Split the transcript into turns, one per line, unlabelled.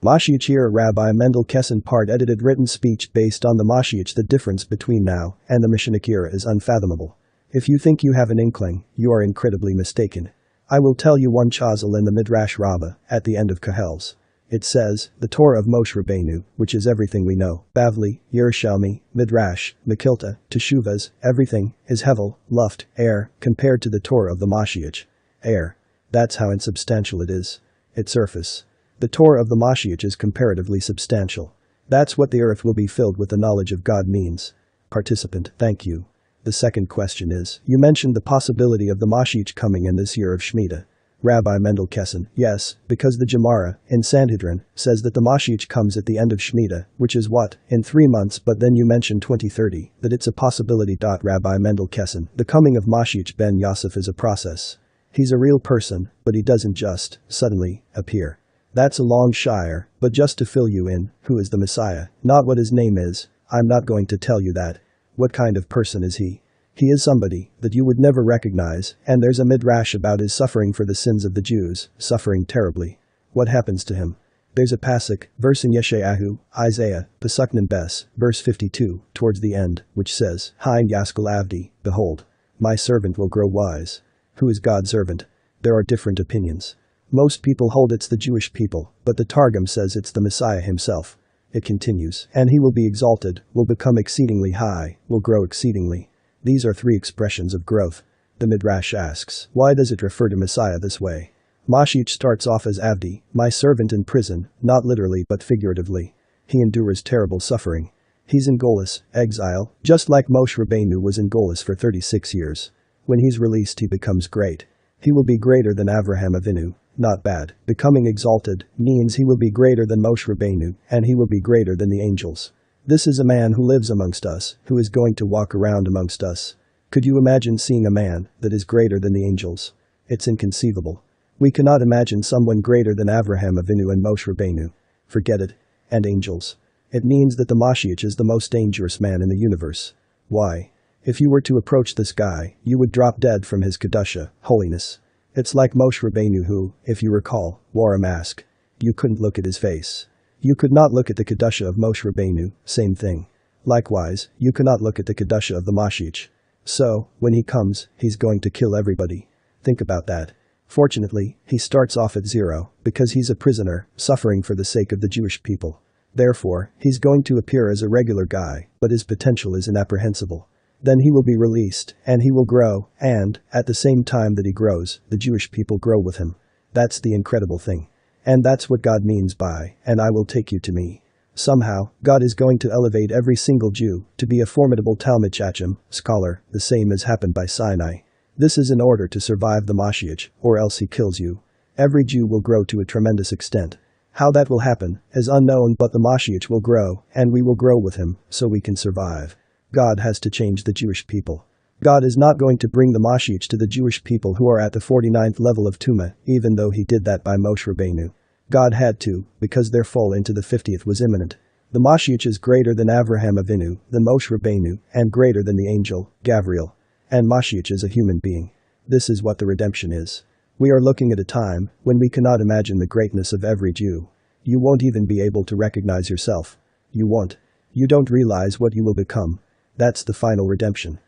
MoShiach Rabbi Mendel Kessin part edited written speech based on the MoShiach. The difference between now and the Mashiach era is unfathomable. If you think you have an inkling, you are incredibly mistaken. I will tell you one chazal in the Midrash Rabbah, at the end of Kahels. It says, the Torah of Moshe Rabbeinu, which is everything we know, Bavli, Yerushalmi, Midrash, Mekilta, Teshuvas, everything, is Hevel, Luft, air, compared to the Torah of the Mashiach. Air. That's how insubstantial it is. Its surface. The Torah of the Mashiach is comparatively substantial. That's what the earth will be filled with the knowledge of God means. Participant, thank you. The second question is, you mentioned the possibility of the Mashiach coming in this year of Shemitah. Rabbi Mendel Kessin, yes, because the Gemara, in Sanhedrin, says that the Mashiach comes at the end of Shemitah, which is what, in 3 months, but then you mentioned 2030, that it's a possibility. Rabbi Mendel Kessin, the coming of MoShiach Ben-Yosef is a process. He's a real person, but he doesn't just, suddenly, appear. That's a long shire, but just to fill you in, who is the Messiah, not what his name is, I'm not going to tell you that. What kind of person is he? He is somebody that you would never recognize, and there's a midrash about his suffering for the sins of the Jews, suffering terribly. What happens to him? There's a pasuk, verse in Yeshayahu, Isaiah, Pasuk Bes, verse 52, towards the end, which says, Hein Yaskal Avdi, behold, my servant will grow wise. Who is God's servant? There are different opinions. Most people hold it's the Jewish people, but the Targum says it's the Messiah himself. It continues, and he will be exalted, will become exceedingly high, will grow exceedingly. These are 3 expressions of growth. The Midrash asks, why does it refer to Messiah this way? MoShiach starts off as Avdi, my servant in prison, not literally but figuratively. He endures terrible suffering. He's in Golus, exile, just like Moshe Rabbeinu was in Golus for 36 years. When he's released he becomes great. He will be greater than Avraham Avinu. Not bad. Becoming exalted means he will be greater than Moshe Rabbeinu, and he will be greater than the angels. This is a man who lives amongst us, who is going to walk around amongst us. Could you imagine seeing a man that is greater than the angels? It's inconceivable. We cannot imagine someone greater than Avraham Avinu and Moshe Rabbeinu. Forget it. And angels. It means that the Mashiach is the most dangerous man in the universe. Why? If you were to approach this guy, you would drop dead from his kedusha, holiness. It's like Moshe Rabbeinu who, if you recall, wore a mask. You couldn't look at his face. You could not look at the kedusha of Moshe Rabbeinu, same thing. Likewise, you cannot look at the kedusha of the Mashiach. So, when he comes, he's going to kill everybody. Think about that. Fortunately, he starts off at 0, because he's a prisoner, suffering for the sake of the Jewish people. Therefore, he's going to appear as a regular guy, but his potential is inapprehensible. Then he will be released, and he will grow, and, at the same time that he grows, the Jewish people grow with him. That's the incredible thing. And that's what God means by, and I will take you to me. Somehow, God is going to elevate every single Jew to be a formidable Talmid Chacham, scholar, the same as happened by Sinai. This is in order to survive the Mashiach, or else he kills you. Every Jew will grow to a tremendous extent. How that will happen is unknown, but the Mashiach will grow, and we will grow with him, so we can survive. God has to change the Jewish people. God is not going to bring the Mashiach to the Jewish people who are at the 49th level of Tumah, even though he did that by Moshe Rabbeinu. God had to, because their fall into the 50th was imminent. The Mashiach is greater than Avraham Avinu, than Moshe Rabbeinu, and greater than the angel, Gabriel. And Mashiach is a human being. This is what the redemption is. We are looking at a time when we cannot imagine the greatness of every Jew. You won't even be able to recognize yourself. You won't. You don't realize what you will become. That's the final redemption.